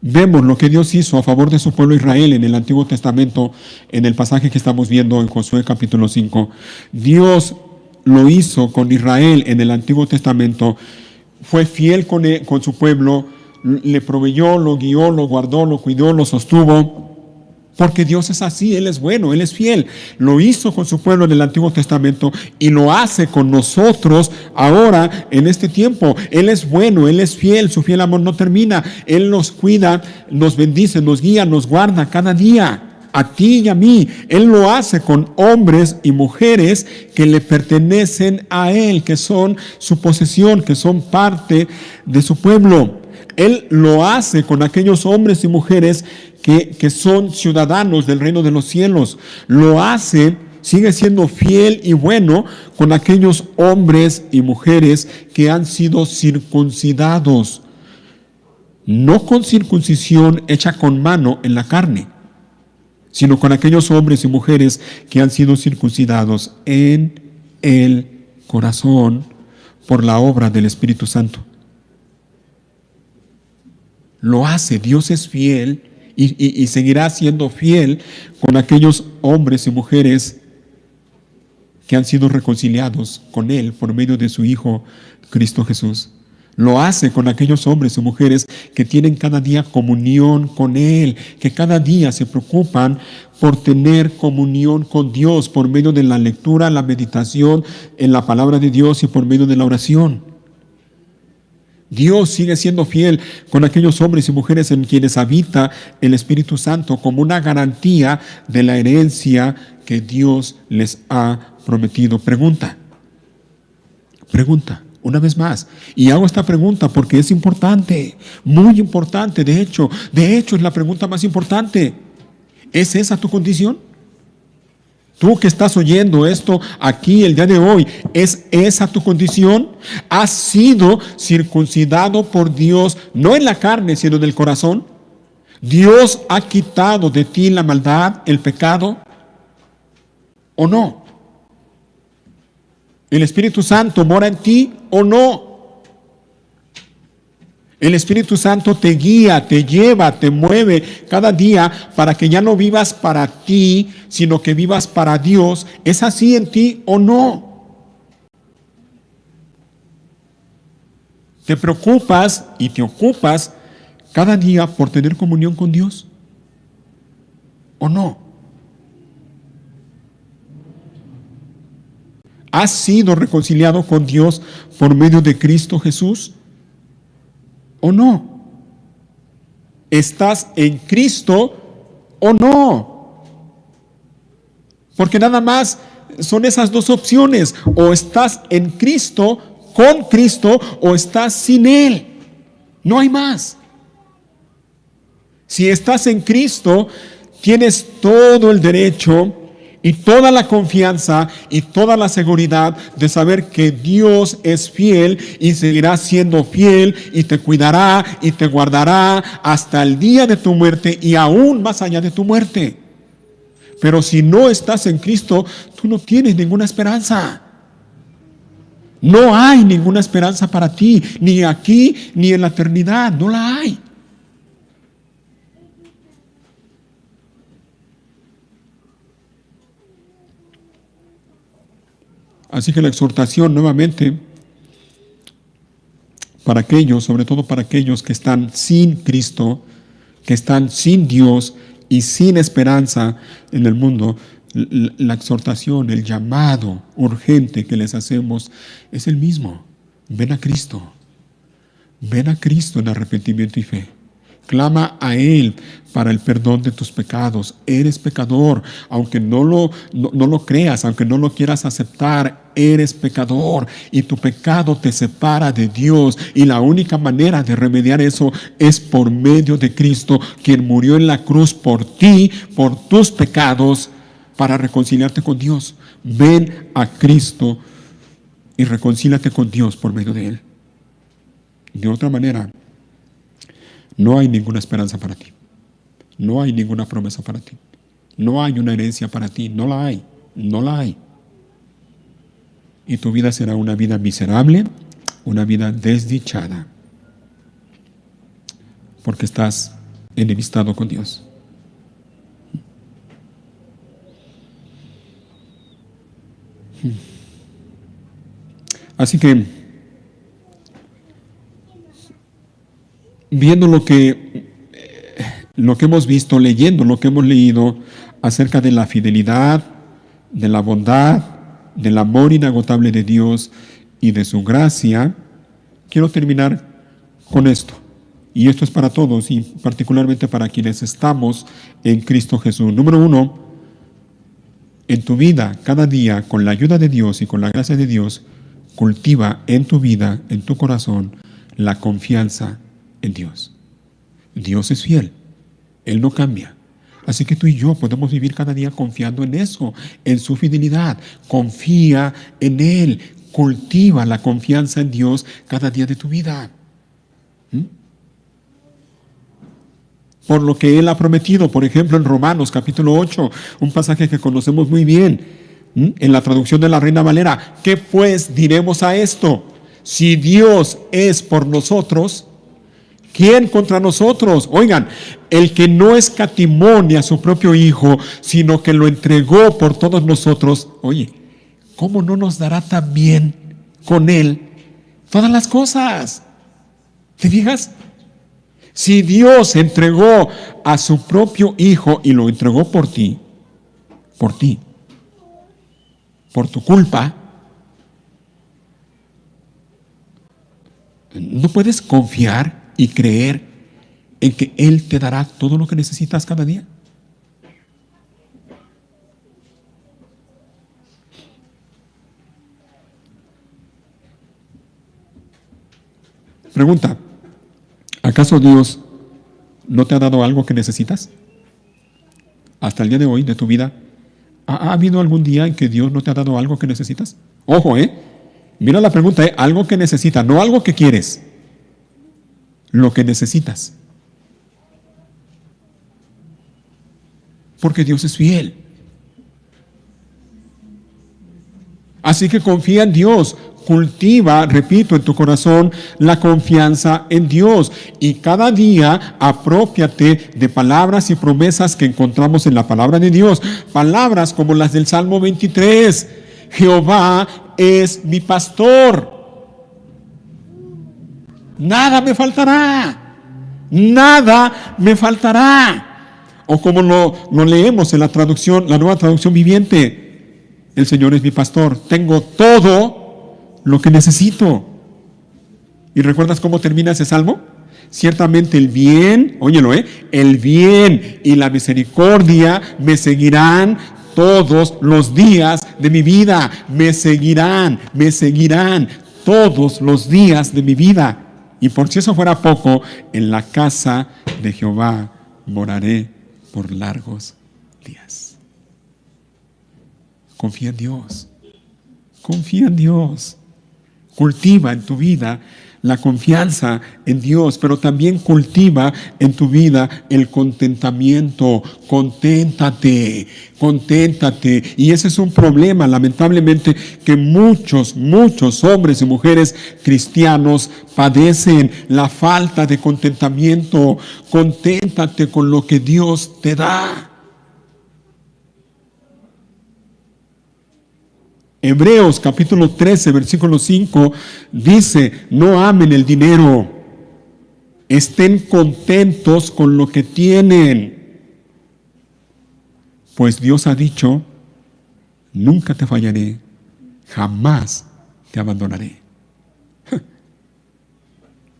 Vemos lo que Dios hizo a favor de su pueblo Israel en el Antiguo Testamento, en el pasaje que estamos viendo en Josué capítulo 5. Dios lo hizo con Israel en el Antiguo Testamento, fue fiel con su pueblo, le proveyó, lo guió, lo guardó, lo cuidó, lo sostuvo. Porque Dios es así, Él es bueno, Él es fiel. Lo hizo con su pueblo en el Antiguo Testamento y lo hace con nosotros ahora en este tiempo. Él es bueno, Él es fiel, su fiel amor no termina. Él nos cuida, nos bendice, nos guía, nos guarda cada día. A ti y a mí. Él lo hace con hombres y mujeres que le pertenecen a Él, que son su posesión, que son parte de su pueblo. Él lo hace con aquellos hombres y mujeres que son ciudadanos del reino de los cielos. Lo hace, sigue siendo fiel y bueno con aquellos hombres y mujeres que han sido circuncidados. No con circuncisión hecha con mano en la carne, sino con aquellos hombres y mujeres que han sido circuncidados en el corazón por la obra del Espíritu Santo. Lo hace, Dios es fiel y seguirá siendo fiel con aquellos hombres y mujeres que han sido reconciliados con Él por medio de su Hijo Cristo Jesús. Lo hace con aquellos hombres y mujeres que tienen cada día comunión con Él, que cada día se preocupan por tener comunión con Dios por medio de la lectura, la meditación en la palabra de Dios y por medio de la oración. Dios sigue siendo fiel con aquellos hombres y mujeres en quienes habita el Espíritu Santo como una garantía de la herencia que Dios les ha prometido. Pregunta, una vez más. Y hago esta pregunta porque es importante, muy importante. De hecho, es la pregunta más importante. ¿Es esa tu condición? Tú que estás oyendo esto aquí el día de hoy, ¿es esa tu condición? ¿Has sido circuncidado por Dios, no en la carne, sino en el corazón? ¿Dios ha quitado de ti la maldad, el pecado? ¿O no? ¿El Espíritu Santo mora en ti o no? El Espíritu Santo te guía, te lleva, te mueve cada día para que ya no vivas para ti, sino que vivas para Dios. ¿Es así en ti o no? ¿Te preocupas y te ocupas cada día por tener comunión con Dios o no? ¿Has sido reconciliado con Dios por medio de Cristo Jesús o no? ¿Estás en Cristo o no? Porque nada más son esas dos opciones: o estás en Cristo, con Cristo, o estás sin Él. No hay más. Si estás en Cristo, tienes todo el derecho y toda la confianza y toda la seguridad de saber que Dios es fiel y seguirá siendo fiel y te cuidará y te guardará hasta el día de tu muerte y aún más allá de tu muerte. Pero si no estás en Cristo, tú no tienes ninguna esperanza. No hay ninguna esperanza para ti, ni aquí ni en la eternidad, no la hay. Así que la exhortación nuevamente para aquellos, sobre todo para aquellos que están sin Cristo, que están sin Dios y sin esperanza en el mundo, la exhortación, el llamado urgente que les hacemos es el mismo. Ven a Cristo. Ven a Cristo en arrepentimiento y fe. Clama a Él para el perdón de tus pecados. Eres pecador, aunque no lo creas, aunque no lo quieras aceptar, eres pecador y tu pecado te separa de Dios. Y la única manera de remediar eso es por medio de Cristo, quien murió en la cruz por ti, por tus pecados, para reconciliarte con Dios. Ven a Cristo y reconcíliate con Dios por medio de Él. De otra manera, no hay ninguna esperanza para ti. No hay ninguna promesa para ti. No hay una herencia para ti. No la hay. No la hay. Y tu vida será una vida miserable, una vida desdichada, porque estás enemistado con Dios. Así que, viendo lo que hemos visto, leyendo lo que hemos leído acerca de la fidelidad, de la bondad, del amor inagotable de Dios y de su gracia, quiero terminar con esto. Y esto es para todos y particularmente para quienes estamos en Cristo Jesús. Número 1, en tu vida, cada día, con la ayuda de Dios y con la gracia de Dios, cultiva en tu vida, en tu corazón, la confianza en Dios. Dios es fiel. Él no cambia. Así que tú y yo podemos vivir cada día confiando en eso, en su fidelidad. Confía en Él. Cultiva la confianza en Dios cada día de tu vida. Por lo que Él ha prometido, por ejemplo, en Romanos capítulo 8, un pasaje que conocemos muy bien, en la traducción de la Reina Valera. ¿Qué pues diremos a esto? Si Dios es por nosotros, ¿quién contra nosotros? Oigan, el que no escatimó ni a su propio Hijo, sino que lo entregó por todos nosotros, oye, ¿cómo no nos dará también con Él todas las cosas? ¿Te fijas? Si Dios entregó a su propio Hijo y lo entregó por ti, por tu culpa, ¿no puedes confiar y creer en que Él te dará todo lo que necesitas cada día? Pregunta, ¿acaso Dios no te ha dado algo que necesitas? Hasta el día de hoy de tu vida, ¿ha habido algún día en que Dios no te ha dado algo que necesitas? Ojo, mira la pregunta, algo que necesitas, no algo que quieres, lo que necesitas. Porque Dios es fiel. Así que confía en Dios. Cultiva, repito, en tu corazón la confianza en Dios. Y cada día aprópiate de palabras y promesas que encontramos en la palabra de Dios. Palabras como las del Salmo 23. Jehová es mi pastor. Nada me faltará. Nada me faltará. O como lo leemos en la traducción, la Nueva Traducción Viviente. El Señor es mi pastor. Tengo todo lo que necesito. ¿Y recuerdas cómo termina ese salmo? Ciertamente el bien, óyelo, el bien y la misericordia me seguirán todos los días de mi vida. Me seguirán todos los días de mi vida. Y por si eso fuera poco, en la casa de Jehová moraré por largos días. Confía en Dios. Confía en Dios. Cultiva en tu vida la confianza en Dios, pero también cultiva en tu vida el contentamiento. Conténtate, conténtate. Y ese es un problema, lamentablemente, que muchos hombres y mujeres cristianos padecen, la falta de contentamiento. Conténtate con lo que Dios te da. Hebreos capítulo 13, versículo 5 dice: no amen el dinero, estén contentos con lo que tienen, pues Dios ha dicho: nunca te fallaré, jamás te abandonaré.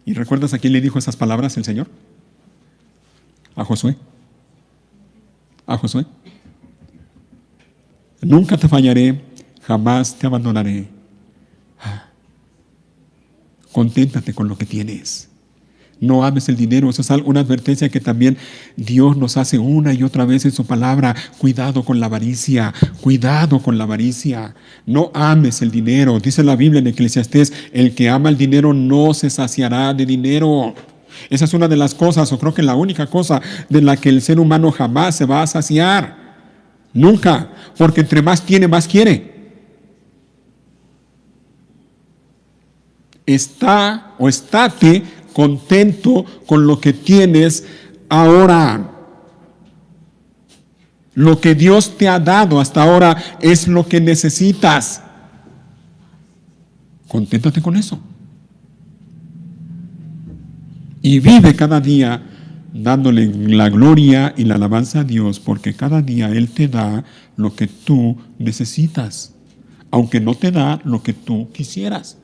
¿Y recuerdas a quién le dijo esas palabras el Señor? A Josué. A Josué. Nunca te fallaré, jamás te abandonaré. Conténtate con lo que tienes. No ames el dinero. Eso es una advertencia que también Dios nos hace una y otra vez en su palabra. Cuidado con la avaricia. Cuidado con la avaricia. No ames el dinero. Dice la Biblia en Eclesiastés: el que ama el dinero no se saciará de dinero. Esa es una de las cosas, o creo que la única cosa de la que el ser humano jamás se va a saciar. Nunca. Porque entre más tiene, más quiere. Estate contento con lo que tienes ahora. Lo que Dios te ha dado hasta ahora es lo que necesitas. Conténtate con eso. Y vive cada día dándole la gloria y la alabanza a Dios, porque cada día Él te da lo que tú necesitas, aunque no te da lo que tú quisieras,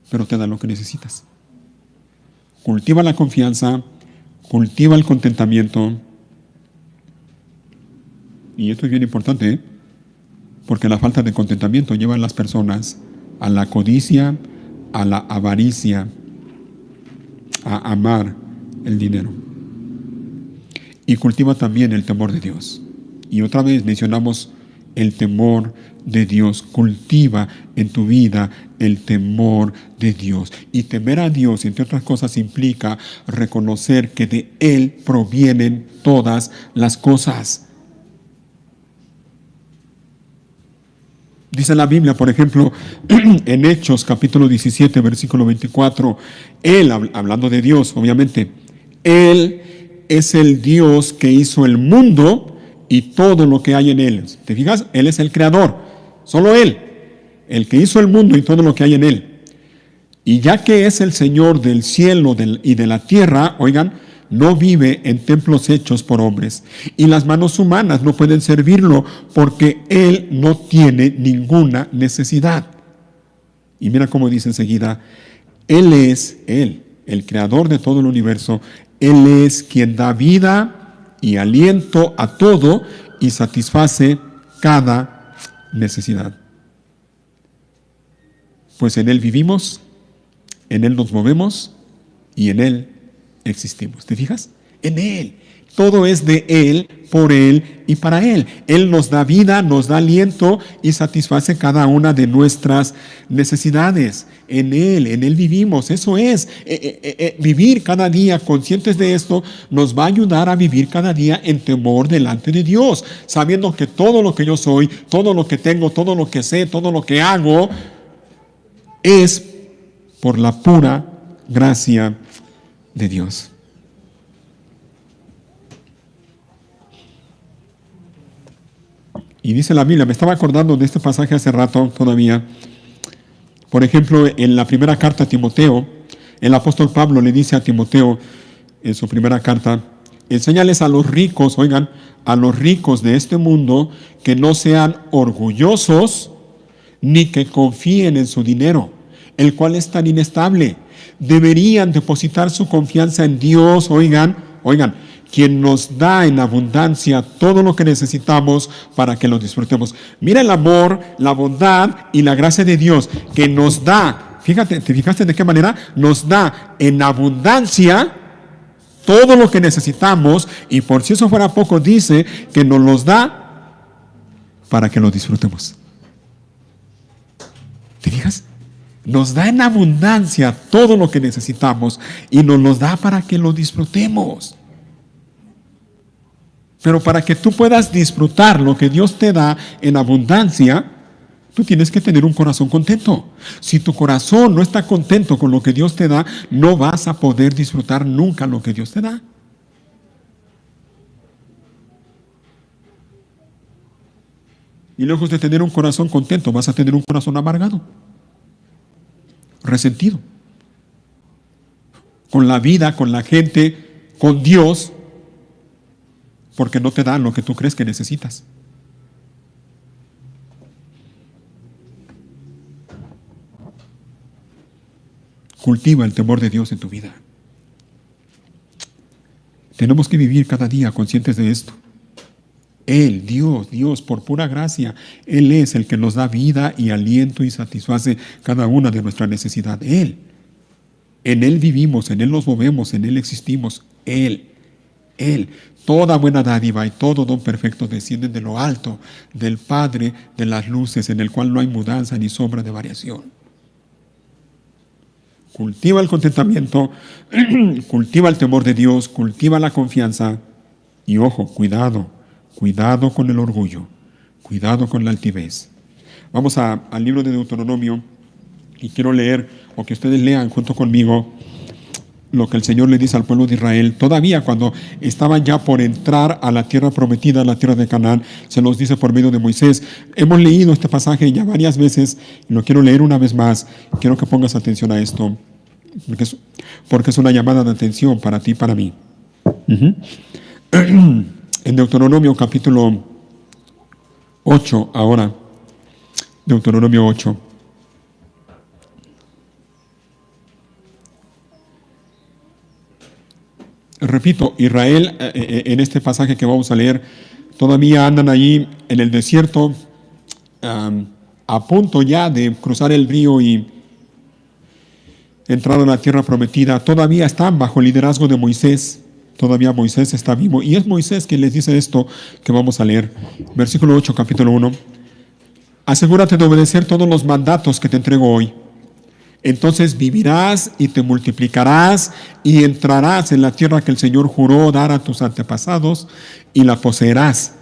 pero te da lo que necesitas. Cultiva la confianza, cultiva el contentamiento. Y esto es bien importante, porque la falta de contentamiento lleva a las personas a la codicia, a la avaricia, a amar el dinero. Y cultiva también el temor de Dios. Y otra vez mencionamos el temor de Dios. Cultiva en tu vida el temor de Dios. Y temer a Dios, entre otras cosas, implica reconocer que de Él provienen todas las cosas. Dice la Biblia, por ejemplo, en Hechos capítulo 17, versículo 24, Él, hablando de Dios, obviamente, Él es el Dios que hizo el mundo y todo lo que hay en él. ¿Te fijas? Él es el creador, solo Él, el que hizo el mundo y todo lo que hay en él. Y ya que es el Señor del cielo y de la tierra, oigan, no vive en templos hechos por hombres, y las manos humanas no pueden servirlo, porque Él no tiene ninguna necesidad. Y mira cómo dice enseguida: Él es el creador de todo el universo. Él es quien da vida y aliento a todo y satisface cada necesidad. Pues en Él vivimos, en Él nos movemos y en Él existimos. ¿Te fijas? En Él. Todo es de Él, por Él y para Él. Él nos da vida, nos da aliento y satisface cada una de nuestras necesidades. En Él vivimos. Eso es. Vivir cada día conscientes de esto nos va a ayudar a vivir cada día en temor delante de Dios, sabiendo que todo lo que yo soy, todo lo que tengo, todo lo que sé, todo lo que hago es por la pura gracia de Dios. Y dice la Biblia, me estaba acordando de este pasaje hace rato todavía. Por ejemplo, en la primera carta a Timoteo, el apóstol Pablo le dice a Timoteo en su primera carta: enséñales a los ricos, oigan, a los ricos de este mundo, que no sean orgullosos ni que confíen en su dinero, el cual es tan inestable. Deberían depositar su confianza en Dios, oigan, quien nos da en abundancia todo lo que necesitamos para que lo disfrutemos. Mira el amor, la bondad y la gracia de Dios que nos da. Fíjate, ¿te fijaste de qué manera? Nos da en abundancia todo lo que necesitamos, y por si eso fuera poco, dice que nos los da para que lo disfrutemos. ¿Te fijas? Nos da en abundancia todo lo que necesitamos y nos los da para que lo disfrutemos. Pero para que tú puedas disfrutar lo que Dios te da en abundancia, tú tienes que tener un corazón contento. Si tu corazón no está contento con lo que Dios te da, no vas a poder disfrutar nunca lo que Dios te da. Y lejos de tener un corazón contento, vas a tener un corazón amargado, resentido. Con la vida, con la gente, con Dios, porque no te dan lo que tú crees que necesitas. Cultiva el temor de Dios en tu vida. Tenemos que vivir cada día conscientes de esto. Él, Dios, por pura gracia, Él es el que nos da vida y aliento y satisface cada una de nuestras necesidades. Él. En Él vivimos, en Él nos movemos, en Él existimos. Él. Toda buena dádiva y todo don perfecto descienden de lo alto, del Padre de las luces, en el cual no hay mudanza ni sombra de variación. Cultiva el contentamiento, cultiva el temor de Dios, cultiva la confianza y ojo, cuidado con el orgullo, cuidado con la altivez. Vamos al libro de Deuteronomio y quiero leer, o que ustedes lean junto conmigo, lo que el Señor le dice al pueblo de Israel. Todavía cuando estaban ya por entrar a la tierra prometida, a la tierra de Canaán, se nos dice por medio de Moisés. Hemos leído este pasaje ya varias veces y lo quiero leer una vez más. Quiero que pongas atención a esto, porque es una llamada de atención para ti y para mí. En Deuteronomio capítulo 8 ahora, Deuteronomio 8. Repito, Israel, en este pasaje que vamos a leer, todavía andan allí en el desierto, a punto ya de cruzar el río y entrar a la tierra prometida. Todavía están bajo el liderazgo de Moisés. Todavía Moisés está vivo. Y es Moisés quien les dice esto que vamos a leer. Versículo 8, capítulo 1. Asegúrate de obedecer todos los mandatos que te entrego hoy. Entonces vivirás y te multiplicarás y entrarás en la tierra que el Señor juró dar a tus antepasados y la poseerás.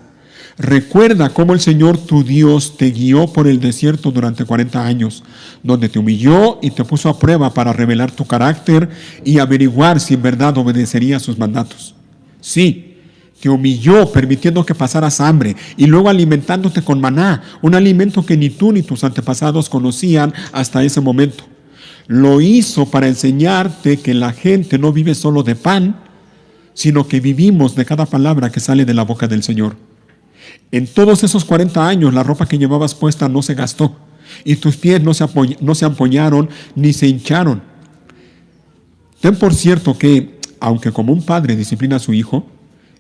Recuerda cómo el Señor tu Dios te guió por el desierto durante 40 años, donde te humilló y te puso a prueba para revelar tu carácter y averiguar si en verdad obedecerías sus mandatos. Sí, te humilló permitiendo que pasaras hambre y luego alimentándote con maná, un alimento que ni tú ni tus antepasados conocían hasta ese momento. Lo hizo para enseñarte que la gente no vive solo de pan, sino que vivimos de cada palabra que sale de la boca del Señor. En todos esos 40 años la ropa que llevabas puesta no se gastó y tus pies no se ampollaron ni se hincharon. Ten por cierto que, aunque como un padre disciplina a su hijo,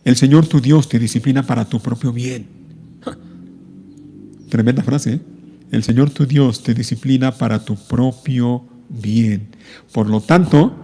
el Señor tu Dios te disciplina para tu propio bien. Tremenda frase, ¿eh? El Señor tu Dios te disciplina para tu propio bien. Por lo tanto,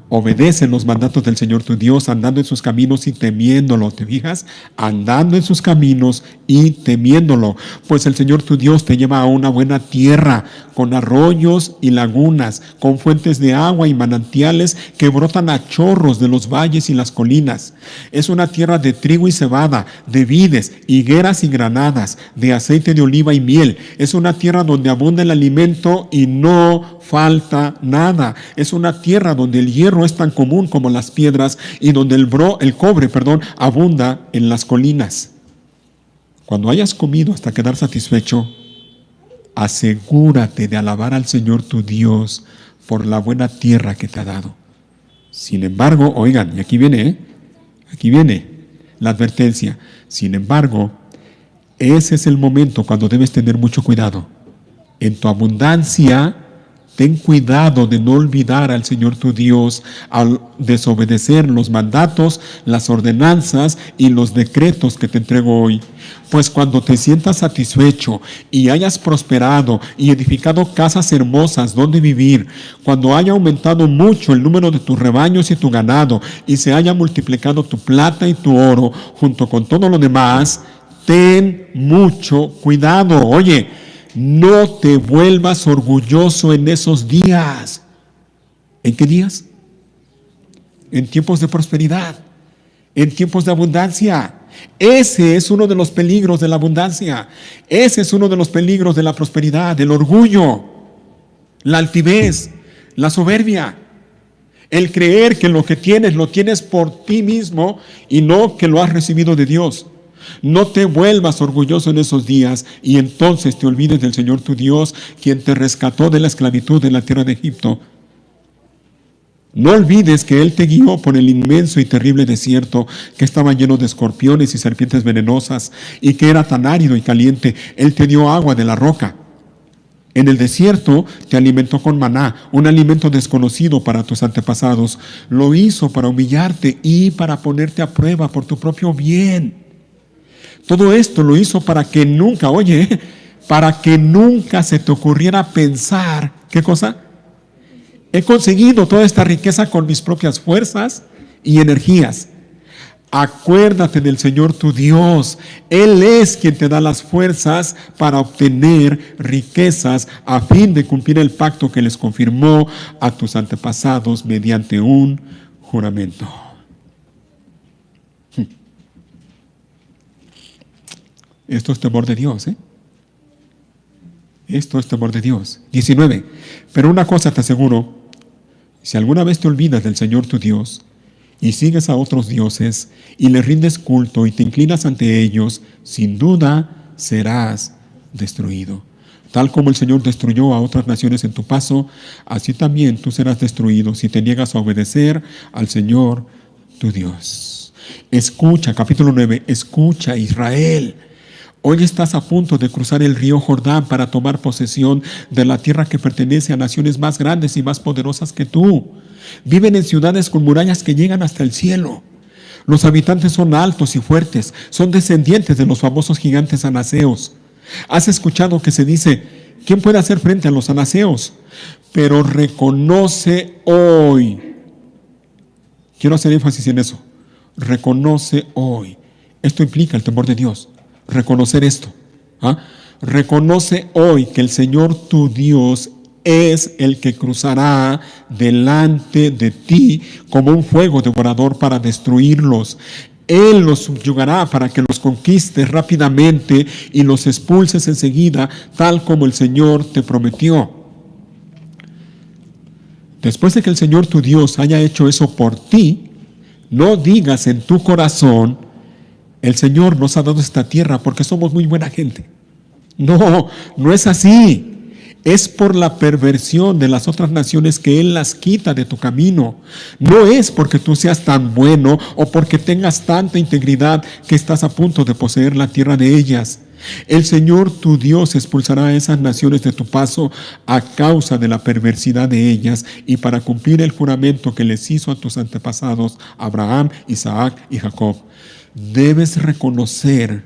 obedece los mandatos del Señor tu Dios, andando en sus caminos y temiéndolo. ¿Te fijas? Andando en sus caminos y temiéndolo. Pues el Señor tu Dios te lleva a una buena tierra, con arroyos y lagunas, con fuentes de agua y manantiales que brotan a chorros de los valles y las colinas. Es una tierra de trigo y cebada, de vides, higueras y granadas, de aceite de oliva y miel. Es una tierra donde abunda el alimento y no falta nada. Es una tierra donde el hierro es tan común como las piedras y donde el cobre abunda en las colinas. Cuando hayas comido hasta quedar satisfecho, asegúrate de alabar al Señor tu Dios por la buena tierra que te ha dado. Sin embargo, oigan, y aquí viene la advertencia. Sin embargo, ese es el momento cuando debes tener mucho cuidado. En tu abundancia, ten cuidado de no olvidar al Señor tu Dios al desobedecer los mandatos, las ordenanzas y los decretos que te entrego hoy. Pues cuando te sientas satisfecho y hayas prosperado y edificado casas hermosas donde vivir, cuando haya aumentado mucho el número de tus rebaños y tu ganado y se haya multiplicado tu plata y tu oro junto con todo lo demás, ten mucho cuidado. Oye, no te vuelvas orgulloso en esos días. ¿En qué días? En tiempos de prosperidad, en tiempos de abundancia. Ese es uno de los peligros de la abundancia. Ese es uno de los peligros de la prosperidad, el orgullo, la altivez, la soberbia. El creer que lo que tienes lo tienes por ti mismo y no que lo has recibido de Dios. No te vuelvas orgulloso en esos días y entonces te olvides del Señor tu Dios, quien te rescató de la esclavitud en la tierra de Egipto. No olvides que Él te guió por el inmenso y terrible desierto que estaba lleno de escorpiones y serpientes venenosas y que era tan árido y caliente. Él te dio agua de la roca. En el desierto te alimentó con maná, un alimento desconocido para tus antepasados. Lo hizo para humillarte y para ponerte a prueba por tu propio bien. Todo esto lo hizo para que nunca, para que nunca se te ocurriera pensar, ¿qué cosa? He conseguido toda esta riqueza con mis propias fuerzas y energías. Acuérdate del Señor tu Dios. Él es quien te da las fuerzas para obtener riquezas a fin de cumplir el pacto que les confirmó a tus antepasados mediante un juramento. Esto es temor de Dios, Esto es temor de Dios. 19. Pero una cosa te aseguro, si alguna vez te olvidas del Señor tu Dios y sigues a otros dioses y les rindes culto y te inclinas ante ellos, sin duda serás destruido. Tal como el Señor destruyó a otras naciones en tu paso, así también tú serás destruido si te niegas a obedecer al Señor tu Dios. Escucha, capítulo 9, escucha, Israel. Hoy estás a punto de cruzar el río Jordán para tomar posesión de la tierra que pertenece a naciones más grandes y más poderosas que tú. Viven en ciudades con murallas que llegan hasta el cielo. Los habitantes son altos y fuertes, son descendientes de los famosos gigantes anaseos. ¿Has escuchado que se dice, ¿quién puede hacer frente a los anaseos? Pero reconoce hoy. Quiero hacer énfasis en eso. Reconoce hoy. Esto implica el temor de Dios. Reconocer esto. Reconoce hoy que el Señor tu Dios es el que cruzará delante de ti como un fuego devorador para destruirlos. Él los subyugará para que los conquistes rápidamente y los expulses enseguida, tal como el Señor te prometió. Después de que el Señor tu Dios haya hecho eso por ti, no digas en tu corazón, el Señor nos ha dado esta tierra porque somos muy buena gente. No, no es así. Es por la perversión de las otras naciones que Él las quita de tu camino. No es porque tú seas tan bueno o porque tengas tanta integridad que estás a punto de poseer la tierra de ellas. El Señor tu Dios expulsará a esas naciones de tu paso a causa de la perversidad de ellas y para cumplir el juramento que les hizo a tus antepasados, Abraham, Isaac y Jacob. Debes reconocer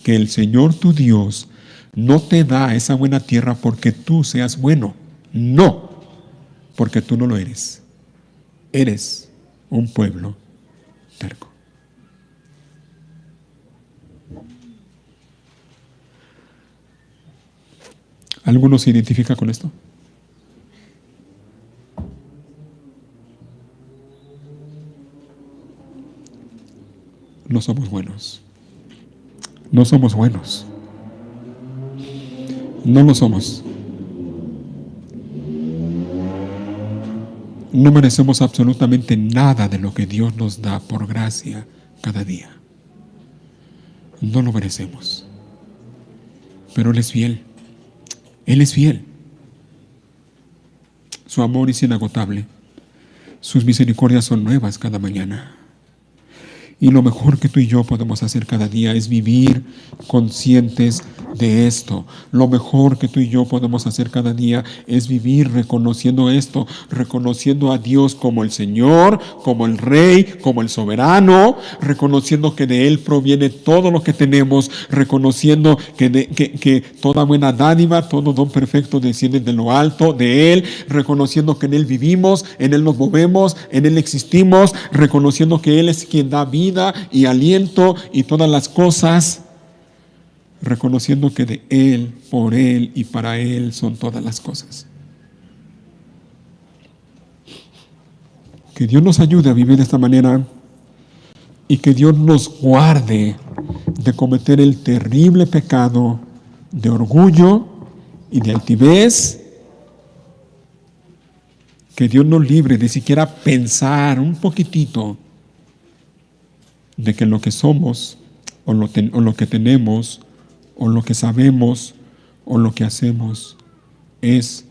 que el Señor tu Dios no te da esa buena tierra porque tú seas bueno. No, porque tú no lo eres. Eres un pueblo terco. ¿Alguno se identifica con esto? No somos buenos. No somos buenos. No lo somos. No merecemos absolutamente nada de lo que Dios nos da por gracia cada día. No lo merecemos. Pero Él es fiel. Él es fiel. Su amor es inagotable. Sus misericordias son nuevas cada mañana. Y lo mejor que tú y yo podemos hacer cada día es vivir conscientes de esto. Lo mejor que tú y yo podemos hacer cada día es vivir reconociendo esto, reconociendo a Dios como el Señor, como el Rey, como el soberano, reconociendo que de Él proviene todo lo que tenemos, reconociendo que toda buena dádiva, todo don perfecto desciende de lo alto, de Él, reconociendo que en Él vivimos, en Él nos movemos, en Él existimos, reconociendo que Él es quien da vida y aliento y todas las cosas. reconociendo que de Él, por Él y para Él son todas las cosas. Que Dios nos ayude a vivir de esta manera y que Dios nos guarde de cometer el terrible pecado de orgullo y de altivez. Que Dios nos libre de siquiera pensar un poquitito de que lo que somos o lo que tenemos o lo que sabemos o lo que hacemos es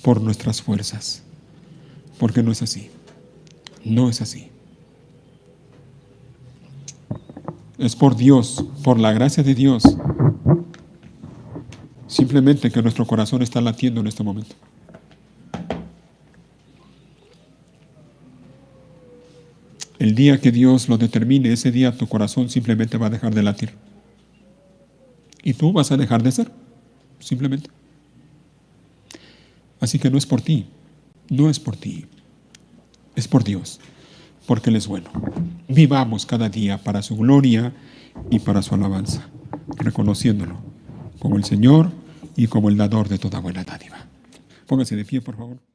por nuestras fuerzas. Porque no es así. No es así. Es por Dios, por la gracia de Dios. Simplemente que nuestro corazón está latiendo en este momento. El día que Dios lo determine, ese día tu corazón simplemente va a dejar de latir. Y tú vas a dejar de ser, simplemente. Así que no es por ti, no es por ti, es por Dios, porque Él es bueno. Vivamos cada día para su gloria y para su alabanza, reconociéndolo como el Señor y como el dador de toda buena dádiva. Pónganse de pie, por favor.